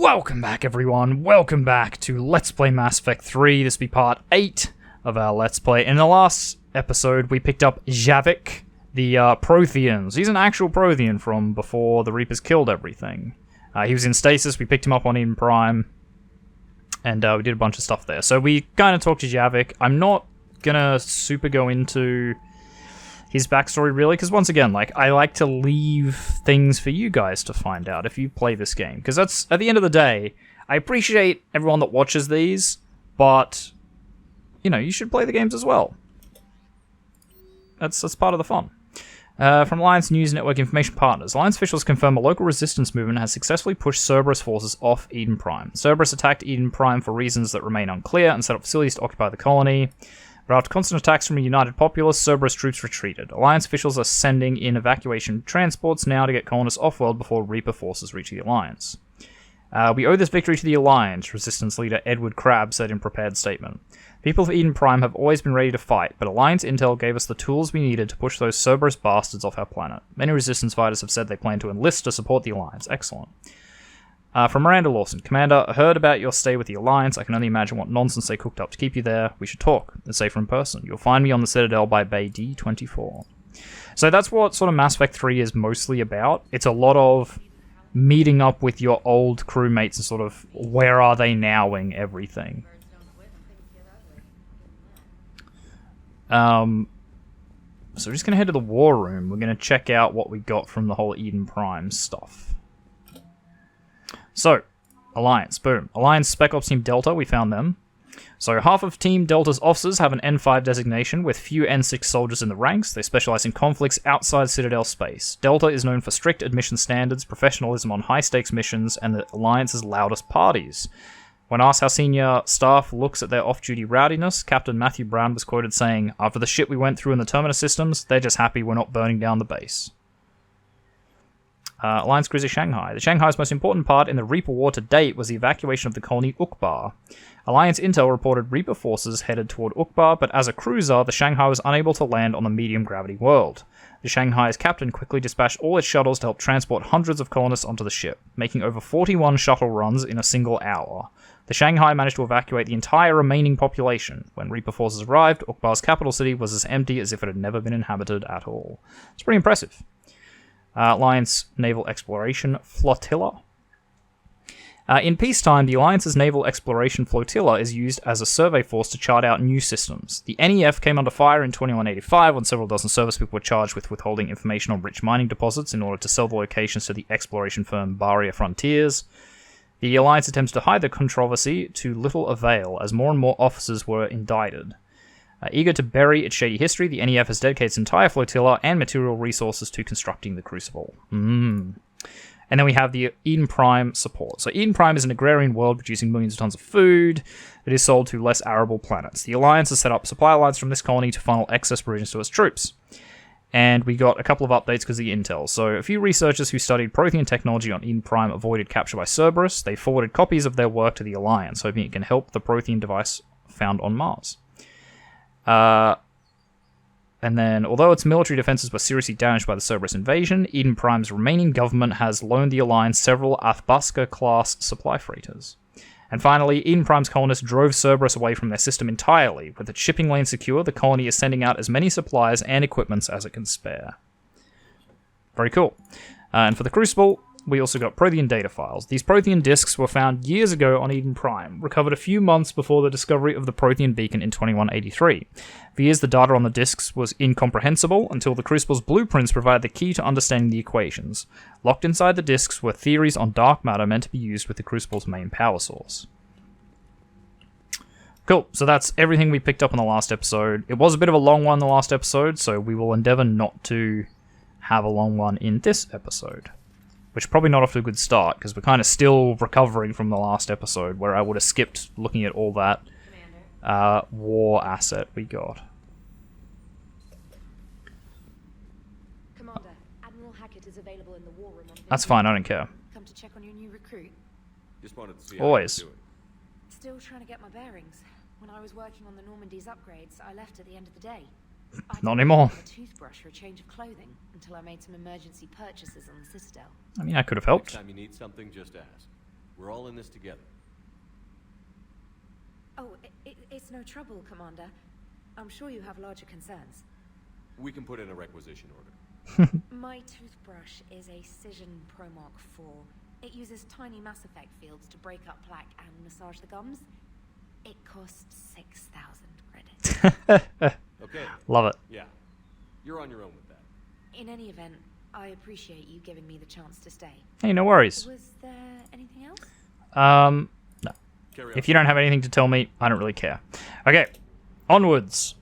Welcome back, everyone. Welcome back to Let's Play Mass Effect 3. This will be part 8 of our Let's Play. In the last episode, we picked up Javik, the Protheans. He's an actual Prothean from before the Reapers killed everything. He was in stasis. We picked him up on Eden Prime, and we did a bunch of stuff there. So we kind of talked to Javik. I'm not gonna super go into his backstory, really, because once again, I like to leave things for you guys to find out if you play this game, because that's, at the end of the day, I appreciate everyone that watches these, but, you know, you should play the games as well. That's part of the fun. From Alliance News Network Information Partners, Alliance officials confirm a local resistance movement has successfully pushed Cerberus forces off Eden Prime. Cerberus attacked Eden Prime for reasons that remain unclear and set up facilities to occupy the colony. But after constant attacks from a united populace, Cerberus troops retreated. Alliance officials are sending in evacuation transports now to get colonists off-world before Reaper forces reach the Alliance. We owe this victory to the Alliance, Resistance leader Edward Crabb said in prepared statement. People of Eden Prime have always been ready to fight, but Alliance intel gave us the tools we needed to push those Cerberus bastards off our planet. Many Resistance fighters have said they plan to enlist to support the Alliance. Excellent. From Miranda Lawson, Commander, I heard about your stay with the Alliance. I can only imagine what nonsense they cooked up to keep you there. We should talk. It's safer in person. You'll find me on the Citadel by Bay D24. So that's what sort of Mass Effect 3 is mostly about. It's a lot of meeting up with your old crewmates and sort of where are they nowing everything. So we're just going to head to the war room. We're going to check out what we got from the whole Eden Prime stuff. So, Alliance, boom. Alliance Spec Ops Team Delta, we found them. So, half of Team Delta's officers have an N5 designation, with few N6 soldiers in the ranks. They specialize in conflicts outside Citadel space. Delta is known for strict admission standards, professionalism on high-stakes missions, and the Alliance's loudest parties. When asked how senior staff looks at their off-duty rowdiness, Captain Matthew Brown was quoted saying, "After the shit we went through in the Terminus systems, they're just happy we're not burning down the base." Alliance Cruiser Shanghai. The Shanghai's most important part in the Reaper War to date was the evacuation of the colony Ukbar. Alliance intel reported Reaper forces headed toward Ukbar, but as a cruiser, the Shanghai was unable to land on the medium-gravity world. The Shanghai's captain quickly dispatched all its shuttles to help transport hundreds of colonists onto the ship, making over 41 shuttle runs in a single hour. The Shanghai managed to evacuate the entire remaining population. When Reaper forces arrived, Ukbar's capital city was as empty as if it had never been inhabited at all. It's pretty impressive. Alliance Naval Exploration Flotilla. In peacetime, the Alliance's Naval Exploration Flotilla is used as a survey force to chart out new systems. The NEF came under fire in 2185 when several dozen service people were charged with withholding information on rich mining deposits in order to sell the locations to the exploration firm Baria Frontiers. The Alliance attempts to hide the controversy to little avail, as more and more officers were indicted. Eager to bury its shady history, the NEF has dedicated its entire flotilla and material resources to constructing the Crucible. And then we have the Eden Prime support. So Eden Prime is an agrarian world producing millions of tons of food that is sold to less arable planets. The Alliance has set up supply lines from this colony to funnel excess provisions to its troops. And we got a couple of updates because of the intel. So a few researchers who studied Prothean technology on Eden Prime avoided capture by Cerberus. They forwarded copies of their work to the Alliance, hoping it can help the Prothean device found on Mars. And then, although its military defenses were seriously damaged by the Cerberus invasion, Eden Prime's remaining government has loaned the Alliance several Athbuska-class supply freighters. And finally, Eden Prime's colonists drove Cerberus away from their system entirely. With its shipping lane secure, the colony is sending out as many supplies and equipments as it can spare. Very cool. And for the Crucible, we also got Prothean data files. These Prothean disks were found years ago on Eden Prime, recovered a few months before the discovery of the Prothean beacon in 2183. For years, the data on the disks was incomprehensible until the Crucible's blueprints provided the key to understanding the equations. Locked inside the disks were theories on dark matter meant to be used with the Crucible's main power source. Cool, so that's everything we picked up in the last episode. It was a bit of a long one in the last episode, so we will endeavor not to have a long one in this episode. Which probably not off to a good start, because we're kind of still recovering from the last episode, where I would have skipped looking at all that war asset we got. Commander, Admiral Hackett is available in the war room. That's fine, I don't care. Come to check on your new recruit. Just wanted to see Always. how you're doing. Still trying to get my bearings. When I was working on the Normandy's upgrades, I left at the end of the day. Not anymore. A toothbrush or a change of clothing until I made some emergency purchases on the Citadel. I mean, I could have helped. Next time you need something, just ask. We're all in this together. Oh, it's no trouble, Commander. I'm sure you have larger concerns. We can put in a requisition order. My toothbrush is a Cision Pro Mark IV. It uses tiny Mass Effect fields to break up plaque and massage the gums. It costs 6,000 credits. Okay. Love it. Yeah. You're on your own with that. In any event, I appreciate you giving me the chance to stay. Hey, no worries. Was there anything else? No. Carry on. If you don't have anything to tell me, I don't really care. Okay, onwards.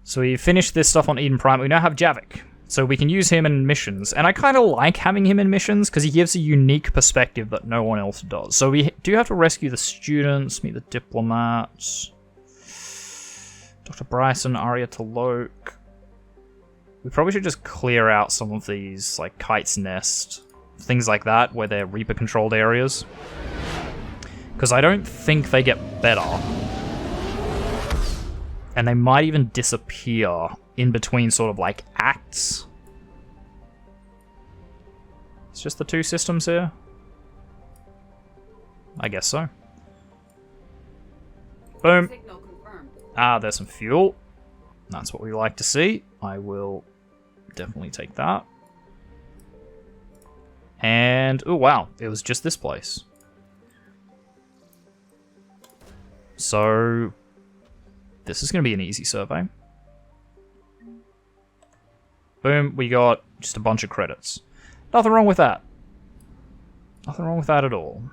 So we finished this stuff on Eden Prime. We now have Javik. So we can use him in missions. And I kind of like having him in missions because he gives a unique perspective that no one else does. So we do have to rescue the students, meet the diplomats. Dr. Bryson, Arya Talok. We probably should just clear out some of these, like Kite's Nest, things like that, where they're Reaper-controlled areas. Because I don't think they get better. And they might even disappear in between sort of like acts. It's just the two systems here. I guess so. Boom. Signal confirmed. Ah, there's some fuel. That's what we like to see. I will definitely take that. And, oh wow, it was just this place. So, this is going to be an easy survey. Boom, we got just a bunch of credits. Nothing wrong with that. Nothing wrong with that at all.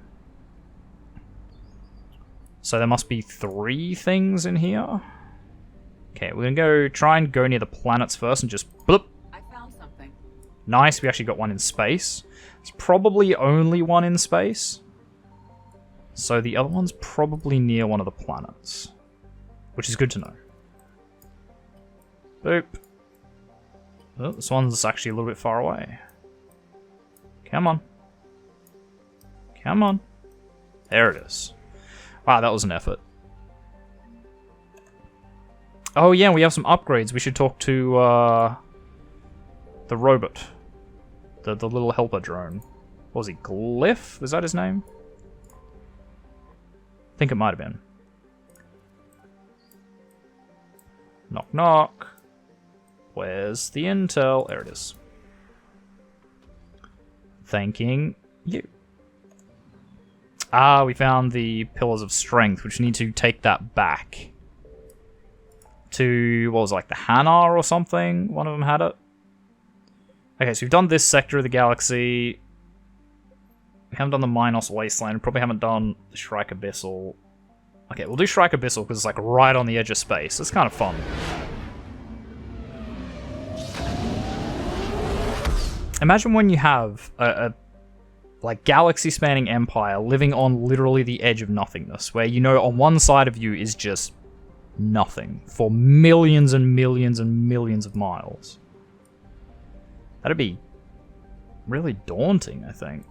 So there must be 3 things in here. Okay, we're going to try and go near the planets first and just bloop. I found something. Nice, we actually got one in space. It's probably only one in space. So the other one's probably near one of the planets. Which is good to know. Boop. Oh, this one's actually a little bit far away. Come on. Come on. There it is. Wow, that was an effort. Oh yeah, we have some upgrades. We should talk to the robot. The little helper drone. What was he? Glyph? Was that his name? I think it might have been. Knock knock. Where's the intel? There it is. Thanking you. Ah, we found the Pillars of Strength, which need to take that back. To, what was it, like the Hanar or something? One of them had it. Okay, so we've done this sector of the galaxy. We haven't done the Minos Wasteland. Probably haven't done the Shrike Abyssal. Okay, we'll do Shrike Abyssal because it's like right on the edge of space. It's kind of fun. Imagine when you have a like galaxy-spanning empire living on literally the edge of nothingness, where you know on one side of you is just nothing for millions and millions and millions of miles. That'd be really daunting, I think.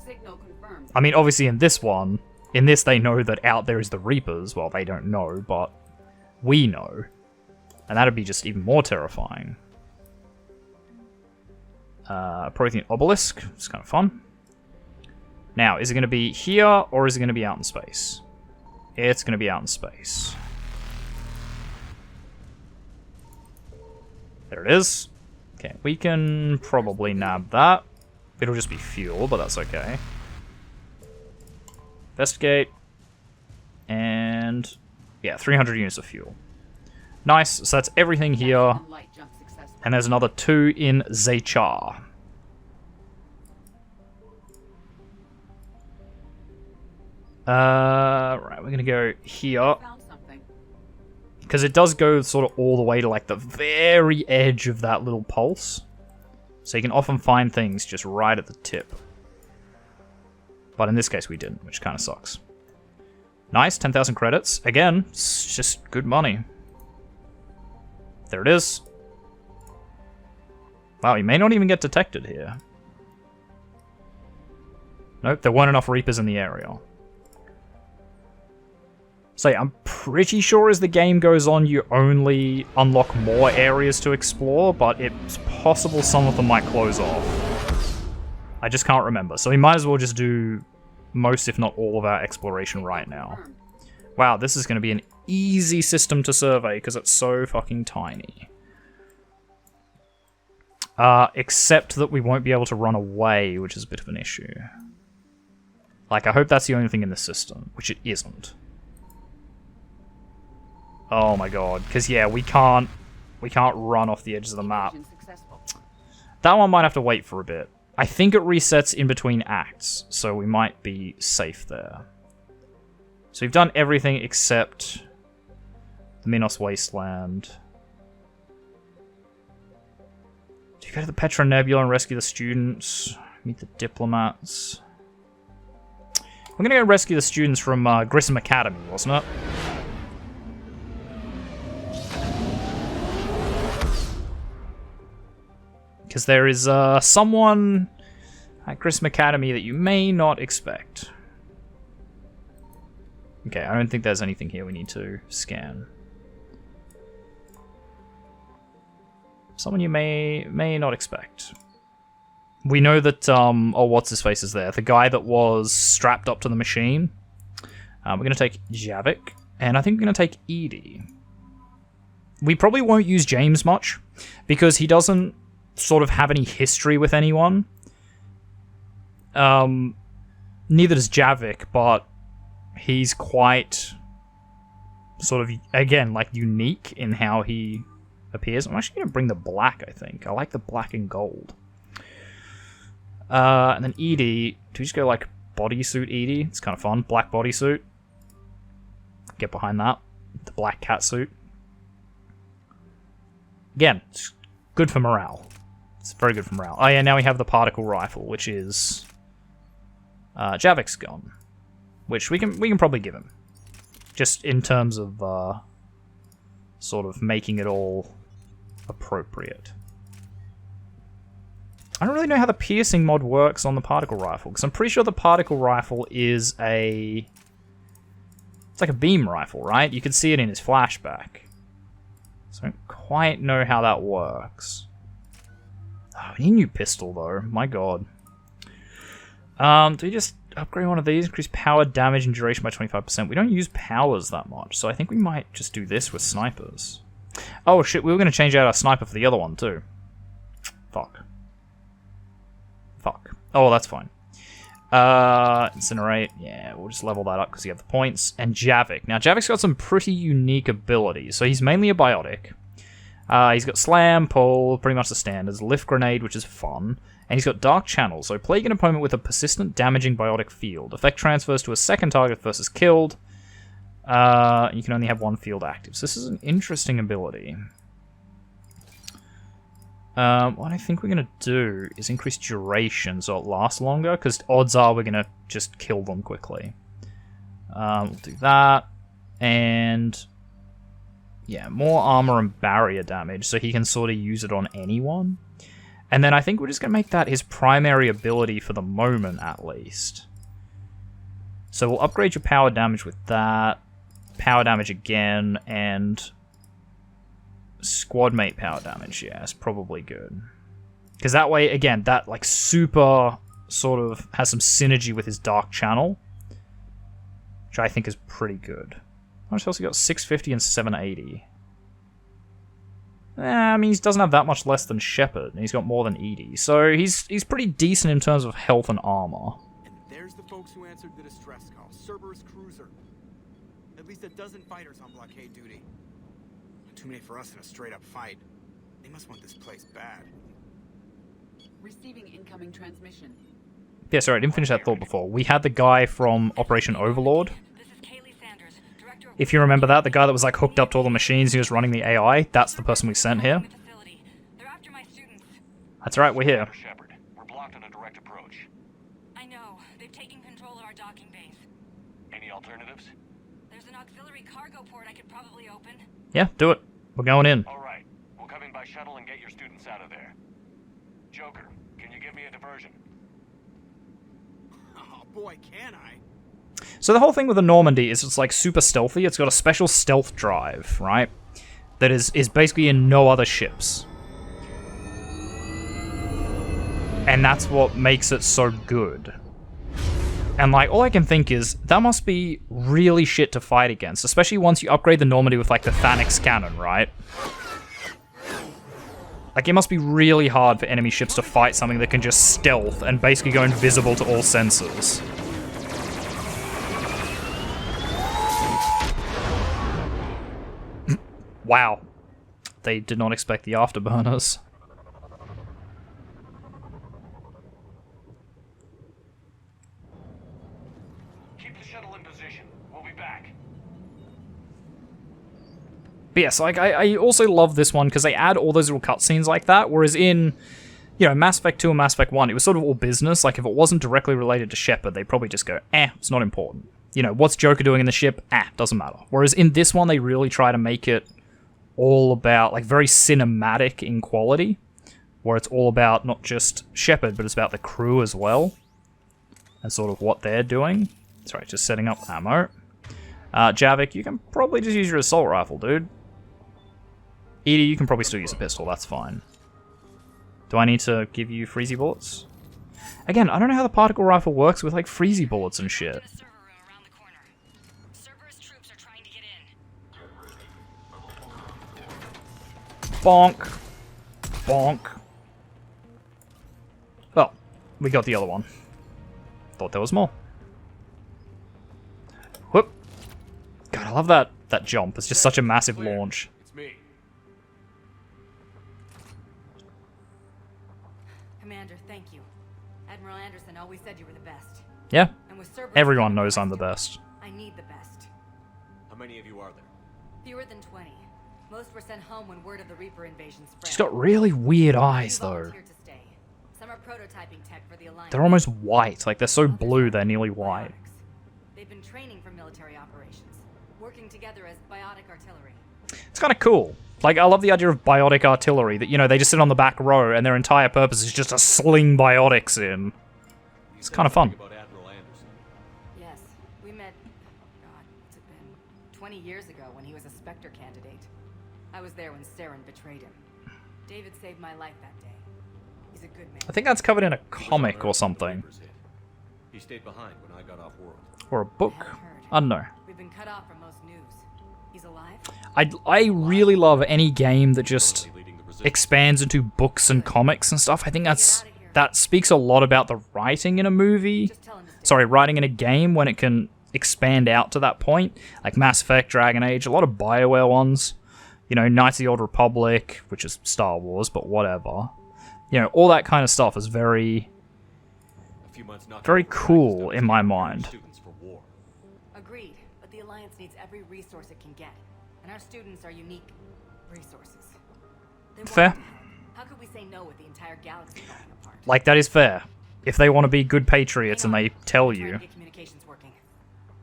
Signal confirmed. I mean, obviously in this one, in this they know that out there is the Reapers. Well, they don't know, but we know. And that'd be just even more terrifying. Prothean Obelisk. It's kind of fun. Now, is it going to be here, or is it going to be out in space? It's going to be out in space. There it is. Okay, we can probably nab that. It'll just be fuel, but that's okay. Investigate. And yeah, 300 units of fuel. Nice, so that's everything here. Light jump successful. And there's another 2 in Zechar. Right, we're gonna go here. Found something. Because it does go sort of all the way to like the very edge of that little pulse. So you can often find things just right at the tip. But in this case we didn't, which kind of sucks. Nice, 10,000 credits. Again, it's just good money. There it is. Wow, you may not even get detected here. Nope, there weren't enough Reapers in the area. So yeah, I'm pretty sure as the game goes on, you only unlock more areas to explore, but it's possible some of them might close off. I just can't remember. So we might as well just do most, if not all, of our exploration right now. Confirmed. Wow, this is going to be an easy system to survey because it's so fucking tiny. Except that we won't be able to run away, which is a bit of an issue. Like, I hope that's the only thing in the system, which it isn't. Oh my god, because yeah, we can't run off the edges of the map. Evasion successful. That one might have to wait for a bit. I think it resets in between acts, so we might be safe there. So we've done everything except the Minos Wasteland. Do you go to the Petra Nebula and rescue the students? Meet the diplomats. We're gonna go rescue the students from Grissom Academy, wasn't it? Because there is someone at Grissom Academy that you may not expect. Okay, I don't think there's anything here we need to scan. Someone you may not expect. We know that, oh, what's his face is there? The guy that was strapped up to the machine. We're going to take Javik, and I think we're going to take Edie. We probably won't use James much, because he doesn't sort of have any history with anyone. Neither does Javik, but he's quite sort of, again, like unique in how he appears. I'm actually going to bring the black, I think. I like the black and gold. And then Edie, do we just go like bodysuit Edie? It's kind of fun. Black bodysuit. Get behind that. The black catsuit. Again, it's good for morale. It's very good for morale. Oh yeah, now we have the particle rifle, which is Javik's gun, which we can probably give him, just in terms of sort of making it all appropriate. I don't really know how the piercing mod works on the particle rifle, because I'm pretty sure the particle rifle is it's like a beam rifle, right? You can see it in his flashback. So I don't quite know how that works. Oh, we need a new pistol, though. My god. Do we just upgrade one of these? Increase power, damage, and duration by 25%. We don't use powers that much, so I think we might just do this with snipers. Oh, shit, we were going to change out our sniper for the other one, too. Fuck. Fuck. Oh, that's fine. Incinerate. Yeah, we'll just level that up because you have the points. And Javik. Now, Javik's got some pretty unique abilities. So he's mainly a biotic. He's got Slam, Pull, pretty much the standards. Lift Grenade, which is fun. And he's got Dark Channel, so plague an opponent with a persistent damaging biotic field. Effect transfers to a second target versus killed. You can only have one field active. So this is an interesting ability. What I think we're going to do is increase duration so it lasts longer, because odds are we're going to just kill them quickly. We'll do that. And yeah, more armor and barrier damage, so he can sort of use it on anyone. And then I think we're just going to make that his primary ability for the moment, at least. So we'll upgrade your power damage with that. Power damage again, and squad mate power damage, yeah, it's probably good. Because that way, again, that like super sort of has some synergy with his Dark Channel, which I think is pretty good. How much else he got? 650 and 780. I mean, he doesn't have that much less than Shepard, and he's got more than Edie. So he's pretty decent in terms of health and armor. And there's the folks who answered the distress call. Cerberus cruiser. At least a dozen fighters on blockade duty. Too many for us in a straight-up fight. They must want this place bad. Receiving incoming transmission. Yeah, sorry, I didn't finish that thought before. We had the guy from Operation Overlord. This is Kaylee Sanders, Director of If you remember that, the guy that was like hooked up to all the machines, he was running the AI, that's the person we sent here. the facility. They're after my students. That's right, we're here. Shepard, we're blocked on a direct approach. I know. They've taken control of our docking base. Any alternatives? There's an auxiliary cargo port I could probably open. Yeah, do it. We're going in. All right, we'll come in by shuttle and get your students out of there. Joker, can you give me a diversion? Oh boy, can I? So the whole thing with the Normandy is it's like super stealthy. It's got a special stealth drive, right? That is basically in no other ships. And that's what makes it so good. And like, all I can think is, that must be really shit to fight against, especially once you upgrade the Normandy with like the Thanix cannon, right? Like, it must be really hard for enemy ships to fight something that can just stealth and basically go invisible to all sensors. Wow. They did not expect the afterburners. Keep the shuttle in position. We'll be back. But yes, like, I also love this one because they add all those little cutscenes like that, whereas in, you know, Mass Effect 2 and Mass Effect 1, it was sort of all business. Like, if it wasn't directly related to Shepard, they'd probably just go, it's not important. You know, what's Joker doing in the ship? Doesn't matter. Whereas in this one, they really try to make it all about, like, very cinematic in quality, where it's all about not just Shepard, but it's about the crew as well, and sort of what they're doing. Sorry, just setting up ammo. Javik, you can probably just use your assault rifle, dude. Edie, you can probably still use a pistol, that's fine. Do I need to give you freezy bullets? Again, I don't know how the particle rifle works with, like, freezy bullets and shit. Bonk. Bonk. Well, we got the other one. Thought there was more. Whoop. God, I love that jump. It's just such a massive launch. It's me. Commander, thank you. Admiral Anderson always said you were the best. Yeah. And with Cerberus Everyone coming knows I'm the west, best. I need the best. How many of you are there? Fewer than 20. Most were sent home when word of the Reaper invasion spread. She's got really weird eyes, Many though. volunteered to stay. Some are prototyping tech for the Alliance. They're almost white. Like, they're so Others blue, are they're nearly white. biotics. They've been training for military operations, working together as biotic artillery. It's kind of cool. Like, I love the idea of biotic artillery, that, you know, they just sit on the back row and their entire purpose is just to sling biotics in. It's kind of fun. About Admiral Anderson. Yes, we met, God, what's it been? 20 years ago when he was a Spectre candidate. I was there when Saren betrayed him. David saved my life that day. He's a good man. I think that's covered in a He was on comic Earth or when the something. Reapers hit. He stayed behind when I got off world. Or a book. I haven't heard. I don't know. We've been cut off from most news. He's alive? I really love any game that just Currently leading the resistance. expands into books and comics and stuff. I think Get out of here. that speaks a lot about the writing in a movie. Just tell him to stay. Sorry, writing in a game when it can expand out to that point. Like Mass Effect, Dragon Age, a lot of BioWare ones. You know, Knights of the Old Republic, which is Star Wars, but whatever. You know, all that kind of stuff is very, A few months knocking very over cool practice in my preparing mind. Students for war. Agreed, but the Alliance needs every resource it can get. And our students are unique resources. They want Fair. to help. How could we say no with the entire galaxy falling apart? Like, that is fair. If they want to be good patriots and they tell Trying to you. get communications working.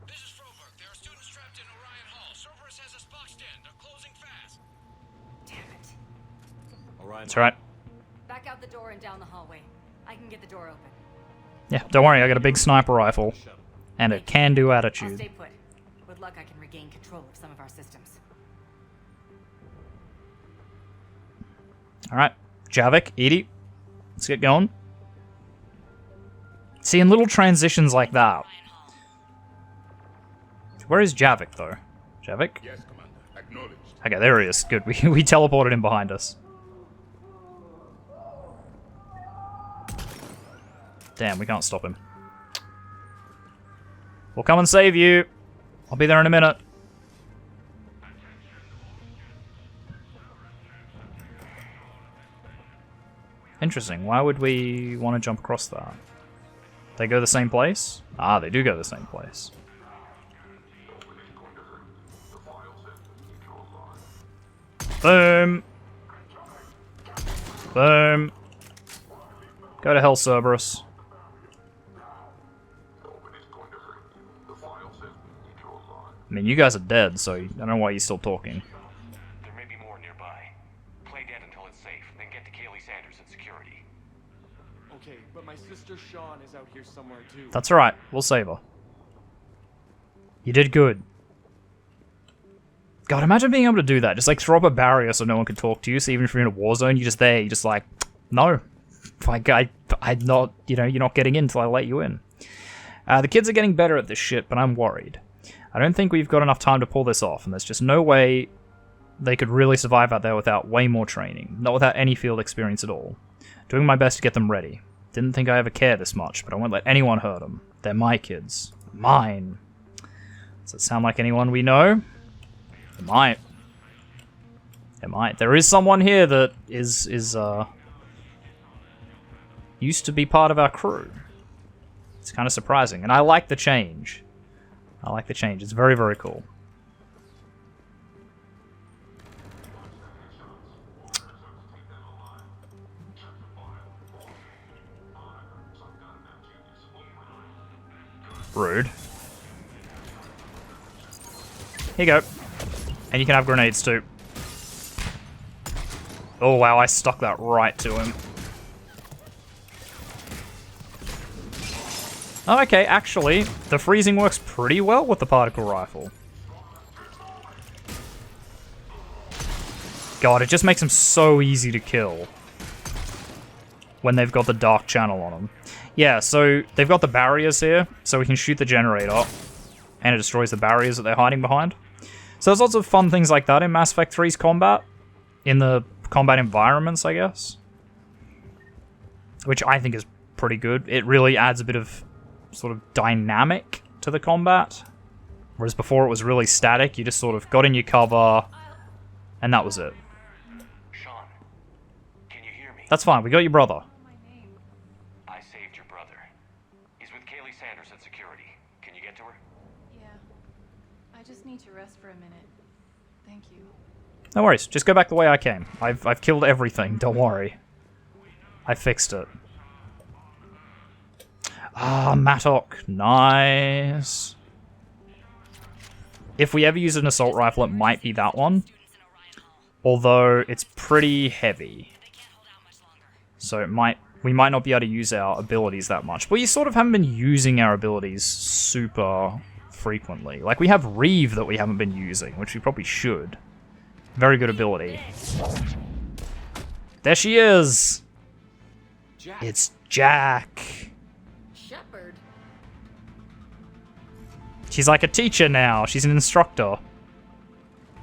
This is Froberg. There are students trapped in Orion Hall. Cerberus has us boxed in. They're closing fast. Damn it. All right. It's alright. Back out the door and down the hallway. I can get the door open. Yeah, don't worry, I got a big sniper rifle. Shuttle. And a can-do I'll attitude. stay put. With luck, I can regain control of some of our systems. Alright, Javik, Edie, let's get going. Seeing little transitions like that. Where is Javik, though? Javik? Yes, Commander. Acknowledged. Okay, there he is. Good, we teleported him behind us. Damn, we can't stop him. We'll come and save you. I'll be there in a minute. Interesting. Why would we want to jump across that? They go the same place? Ah, they do go the same place. Boom. Boom. Go to hell, Cerberus. I mean, you guys are dead, so I don't know why you're still talking. There may be more nearby. Play dead until it's safe, then get to Kaylee Sanders at security. Okay, but my sister Sean is out here somewhere too. That's alright, we'll save her. You did good. God, imagine being able to do that. Just like throw up a barrier so no one can talk to you, so even if you're in a war zone, you're just there, you're just like, no. Like, I I'm not, you're not getting in until I let you in. The kids are getting better at this shit, but I'm worried. I don't think we've got enough time to pull this off, and there's just no way they could really survive out there without way more training. Not without any field experience at all. Doing my best to get them ready. Didn't think I ever cared this much, but I won't let anyone hurt them. They're my kids. Mine. Does it sound like anyone we know? It might. It might. There is someone here that is used to be part of our crew. It's kind of surprising, and I like the change. I like the change. It's very, very cool. Rude. Here you go. And you can have grenades too. Oh wow, I stuck that right to him. Oh, okay, actually, the freezing works pretty well with the particle rifle. God, it just makes them so easy to kill when they've got the dark channel on them. Yeah, so they've got the barriers here, so we can shoot the generator, and it destroys the barriers that they're hiding behind. So there's lots of fun things like that in Mass Effect 3's combat, in the combat environments, I guess, which I think is pretty good. It really adds a bit of sort of dynamic to the combat, whereas before it was really static. You just sort of got in your cover, and that was it. Sean, can you hear me? That's fine, we got your brother. I saved your brother. He's with Kaylee Sanders at security. Can you get to her? Yeah. I just need to rest for a minute. Thank you. No worries, just go back the way I came. I've killed everything, don't worry. I fixed it. Ah, Mattock. Nice. If we ever use an assault rifle, it might be that one. Although, it's pretty heavy. So we might not be able to use our abilities that much. But we sort of haven't been using our abilities super frequently. Like, we have Reeve that we haven't been using, which we probably should. Very good ability. There she is! Jack. It's Jack. Shepherd. She's like a teacher now. She's an instructor.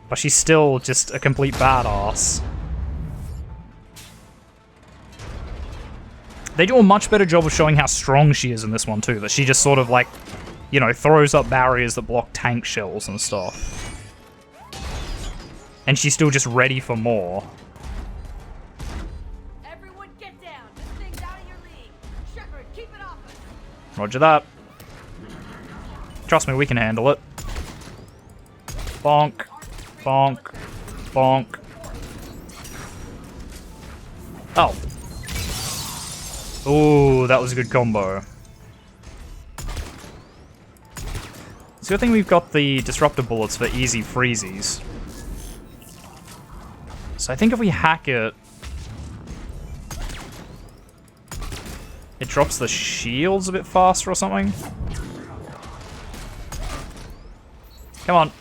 But she's still just a complete badass. They do a much better job of showing how strong she is in this one, too. That she just sort of, like, throws up barriers that block tank shells and stuff. And she's still just ready for more. Everyone get down. This thing's out of your league. Shepherd, keep it off us. Roger that. Trust me, we can handle it. Bonk. Bonk. Bonk. Oh. Ooh, that was a good combo. It's a good thing we've got the disruptor bullets for easy freezies. So I think if we hack it, it drops the shields a bit faster or something. Come on.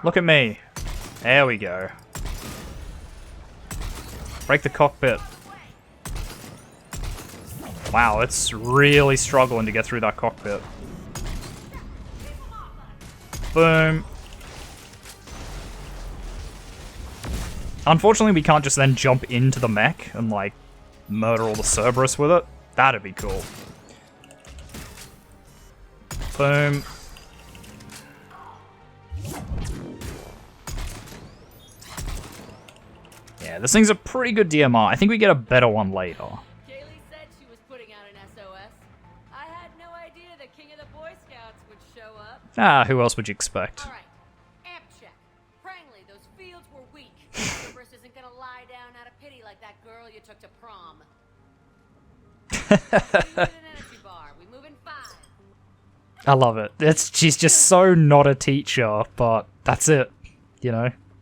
Look at me. There we go. Break the cockpit. Wow, it's really struggling to get through that cockpit. Boom. Unfortunately, we can't just then jump into the mech and, like, murder all the Cerberus with it. That'd be cool. Boom. Yeah, this thing's a pretty good DMR. I think we get a better one later. Kaylee said she was putting out an SOS. I had no idea the king of the Boy Scouts would show up. Ah, who else would you expect? All right, amp check. Prangley, those fields were weak. Cerberus isn't gonna lie down out of pity like that girl you took to prom. We need an energy bar. We move in 5. I love it. She's just so not a teacher, but that's it.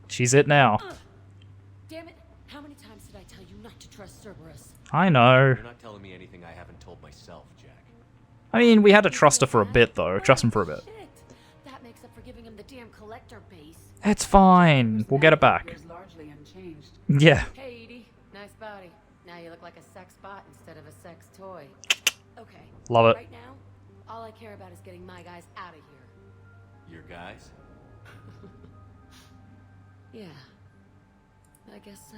She's it now. Damn it! How many times did I tell you not to trust Cerberus? I know. You're not telling me anything I haven't told myself, Jack. I mean, we had to trust her for a bit, though. Trust him for a bit. Shit. That makes up for giving him the damn collector base. It's fine. We'll get it back. Was largely unchanged. Yeah. Hey, Edie. Nice body. Now you look like a sex bot instead of a sex toy. Okay. Love it. Right now, all I care about is getting my guys out of here. Your guys? Yeah. I guess so.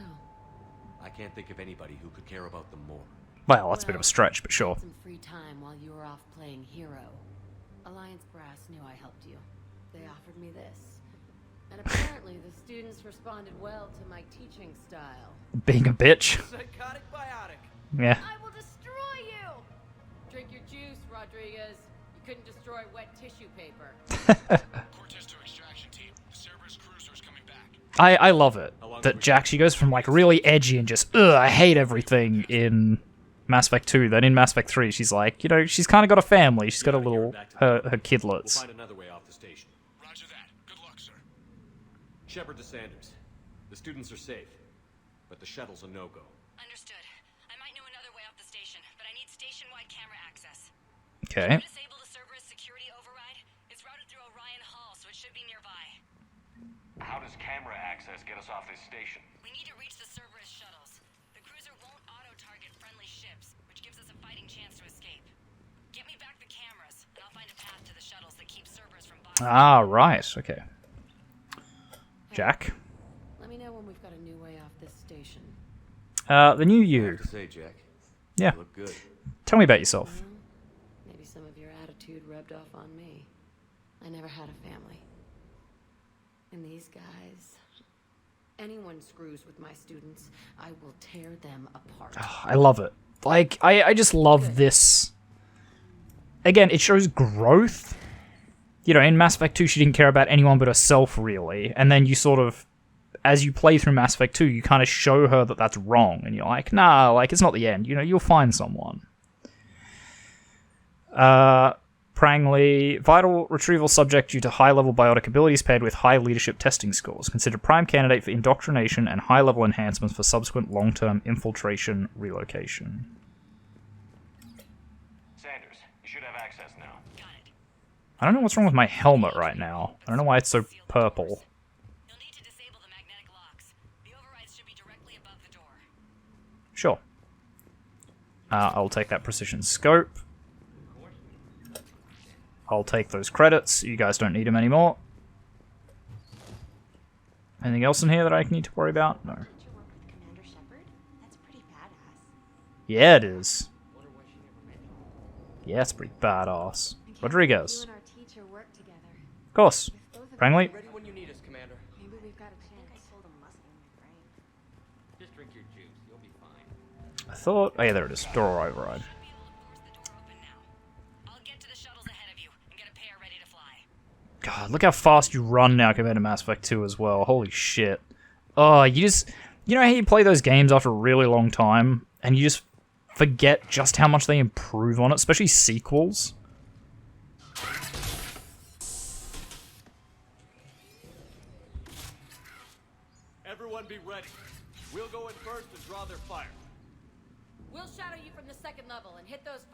I can't think of anybody who could care about them more. Well, that's a bit of a stretch, but sure. Some free time while you were off playing hero. Alliance Brass knew I helped you. They offered me this. And apparently the students responded well to my teaching style. Being a bitch. Psychotic biotic. Yeah. I will destroy you! Drink your juice, Rodriguez. You couldn't destroy wet tissue paper. Cortez to extraction team. The Cerberus cruiser's coming back. I love it that Jack, she goes from like really edgy and just, ugh, I hate everything in Mass Effect 2. Then in Mass Effect 3, she's like, you know, she's kind of got a family. She's got a little, her We'll kidlets. find another way off the station. Roger that. Good luck, sir. Shepard to Sanders. The students are safe, but the shuttle's a no-go. Understood. I might know another way off the station, but I need station-wide camera access. Okay. Disable the Cerberus security override. It's routed through Orion Hall, so it should be nearby. How does camera access get us off this station? We need to reach the Cerberus shuttles. The cruiser won't auto-target friendly ships, which gives us a fighting chance to escape. Get me back the cameras, and I'll find a path to the shuttles that keep Cerberus from bombing. Ah, right. Okay. Jack. Let me know when we've got a new way off this station. The new I you. have to say, Jack. Yeah. You look good. Tell me about yourself. Maybe some of your attitude rubbed off on me. I never had a family. And these guys... Anyone screws with my students, I will tear them apart. I love it. Like, I just love this. Again, it shows growth. You know, in Mass Effect 2, she didn't care about anyone but herself, really. And then you sort of, as you play through Mass Effect 2, you kind of show her that that's wrong. And you're like, nah, like, it's not the end. You know, you'll find someone. Prangley, vital retrieval subject due to high-level biotic abilities paired with high leadership testing scores. Considered prime candidate for indoctrination and high-level enhancements for subsequent long-term infiltration relocation. Sanders, you should have access now. Got it. I don't know what's wrong with my helmet right now. I don't know why it's so purple. You'll need to disable the magnetic locks. The overrides should be directly above the door. Sure. I'll take that precision scope. I'll take those credits. You guys don't need them anymore. Anything else in here that I need to worry about? No. Did you work with Commander Shepard? That's pretty badass. Yeah, it is. Yeah, it's pretty badass. Rodriguez. You and our teacher work together. Of course. If both of Prangley? Ready when you need us, Commander. Maybe we've got a chance. I pulled a muscle in my brain. Just drink your juice. You'll be fine. I thought... Oh, yeah, there it is. Door override. Should be able to force the door open now. I'll get to the shuttles ahead of you and get a pair ready to fly. God, look how fast you run now compared to Mass Effect 2 as well. Holy shit. Oh, you just... You know how you play those games after a really long time, and you just forget just how much they improve on it, especially sequels? Everyone be ready. We'll go in first and draw their fire. We'll shadow you from the second level and hit those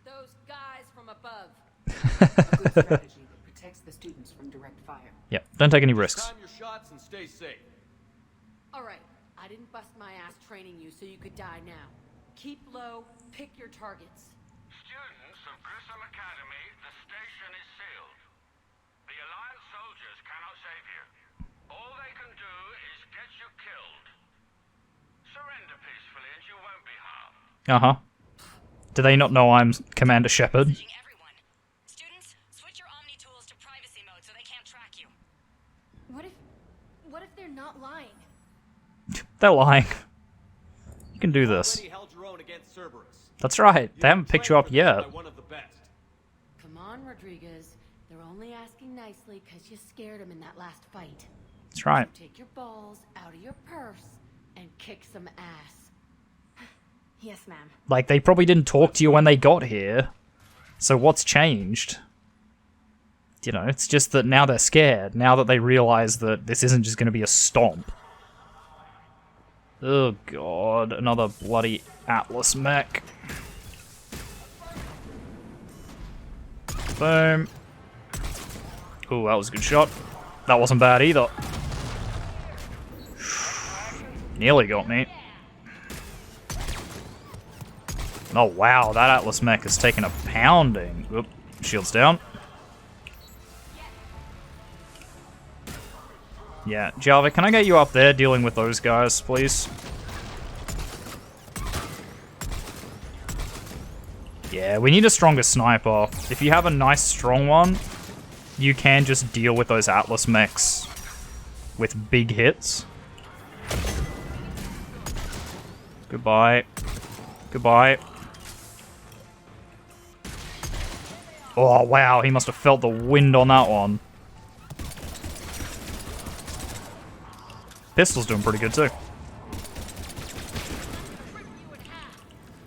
those guys from above. A good strategy that protects the students from direct fire. Yep, don't take any risks. Time your shots and stay safe. All right, I didn't bust my ass training you so you could die now. Keep low, pick your targets. Students of Grissom Academy, the station is sealed. The Alliance soldiers cannot save you. All they can do is get you killed. Surrender peacefully and you won't be harmed. Uh-huh. Do they not know I'm Commander Shepard? Messaging everyone. Students, switch your Omni tools to privacy mode so they can't track you. What if they're not lying? They're lying. You can do this. Already held your own against Cerberus. That's right. They haven't picked you up Trained for this yet. by one of the best. Come on, Rodriguez. They're only asking nicely because you scared them in that last fight. That's right. So take your balls out of your purse and kick some ass. Yes, ma'am. Like, they probably didn't talk to you when they got here. So what's changed? You know, it's just that now they're scared. Now that they realize that this isn't just going to be a stomp. Oh god, another bloody Atlas mech. Boom. Ooh, that was a good shot. That wasn't bad either. Nearly got me. Oh wow, that Atlas mech is taking a pounding. Oop, shields down. Yeah, Java, can I get you up there dealing with those guys, please? Yeah, we need a stronger sniper. If you have a nice strong one, you can just deal with those Atlas mechs with big hits. Goodbye. Goodbye. Oh, wow, he must have felt the wind on that one. Pistol's doing pretty good, too.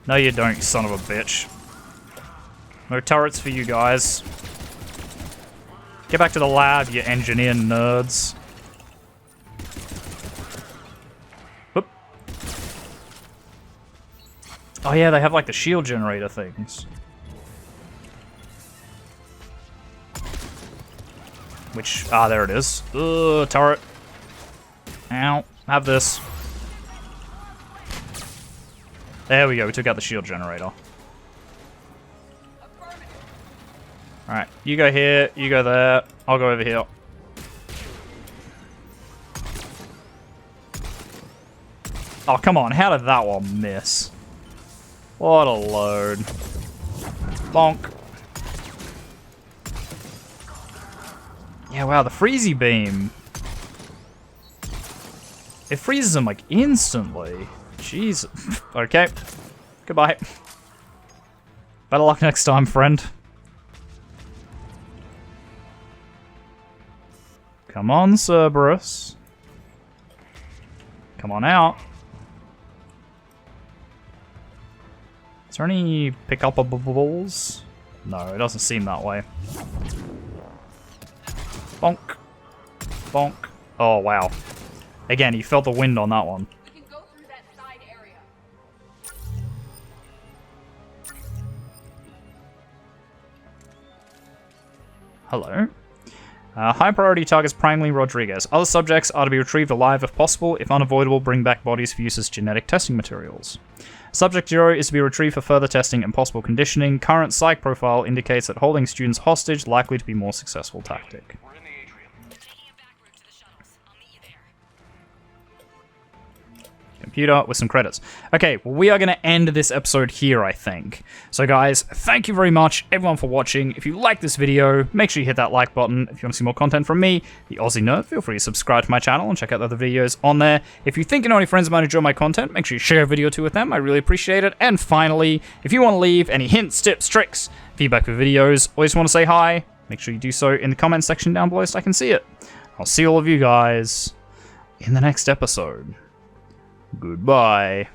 No, you don't, you son of a bitch. No turrets for you guys. Get back to the lab, you engineer nerds. Whoop. Oh yeah, they have like the shield generator things. Which, there it is. Ugh, turret. Ow, have this. There we go, we took out the shield generator. Alright, you go here, you go there, I'll go over here. Oh, come on, how did that one miss? What a load. Bonk. Yeah, wow, the freezy beam. It freezes him, like, instantly. Jeez. Okay. Goodbye. Better luck next time, friend. Come on, Cerberus. Come on out. Is there any pick-uppables? No, it doesn't seem that way. Bonk. Bonk. Oh, wow. Again, he felt the wind on that one. You can go through that side area. Hello. High priority targets primarily Rodriguez. Other subjects are to be retrieved alive if possible. If unavoidable, bring back bodies for use as genetic testing materials. Subject 0 is to be retrieved for further testing and possible conditioning. Current psych profile indicates that holding students hostage likely to be more successful tactic. We're in the atrium. Taking a back route to the shuttles. I'll meet you there. Computer with some credits. Okay, well, we are going to end this episode here, I think. So guys, thank you very much, everyone, for watching. If you like this video, make sure you hit that like button. If you want to see more content from me, the Aussie Nerd, feel free to subscribe to my channel and check out the other videos on there. If you think you know any friends might enjoy my content, make sure you share a video or two with them. I really appreciate it. And finally, if you want to leave any hints, tips, tricks, feedback for videos, or just want to say hi, make sure you do so in the comment section down below so I can see it. I'll see all of you guys in the next episode. Goodbye.